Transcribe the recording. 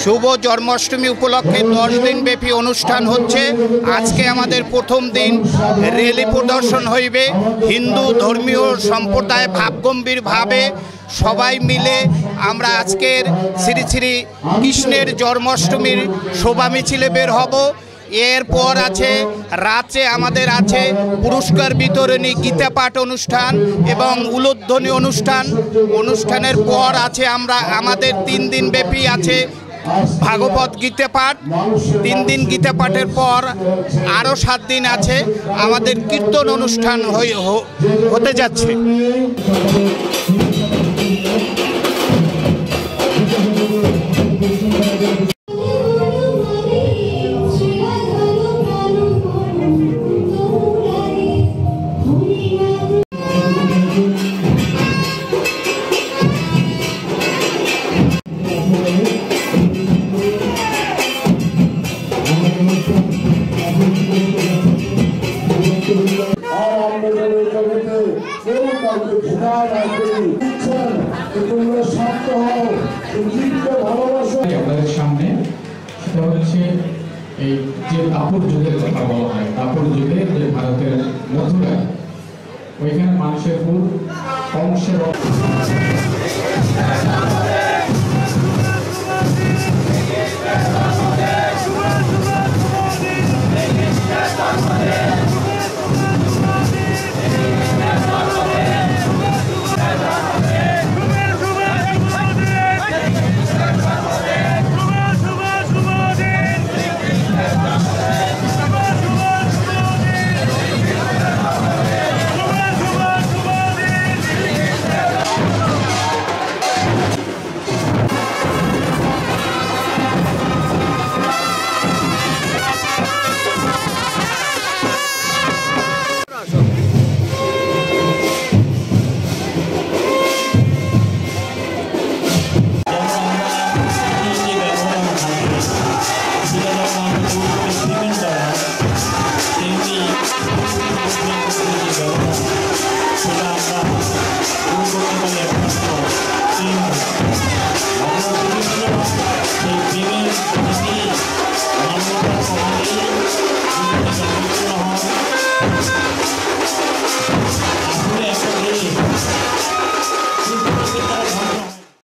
শুভ জন্মাষ্টমী উপলক্ষে 10 দিনব্যাপী অনুষ্ঠান হচ্ছে। আজকে আমাদের প্রথম দিন রেলি প্রদর্শন হইবে। হিন্দু ধর্মীয় সম্প্রদায় ভাবগম্ভীরভাবে সবাই মিলে আমরা আজকের শ্রী শ্রী কৃষ্ণের জন্মাষ্টমীর শোভা মিছিলে বের হব। এরপর আছে রাতে আমাদের আছে পুরস্কার বিতরণী, গীতা পাঠ অনুষ্ঠান এবং উলুধ্বনি অনুষ্ঠানের পর আছে আমাদের 3 দিন ব্যাপী আছে ভাগবত গীতা পাঠ। 3 দিন গীতা পাঠের পর আরও 7 দিন আছে আমাদের কীর্তন অনুষ্ঠান হতে যাচ্ছে। আপনাদের সামনে সেটা হচ্ছে এই যে দাপর যুগের কথা বলা হয়, দাপর যুগে যে ভারতের মথুরায় ওইখানে মানুষের খুব অংশের সেটা আমরা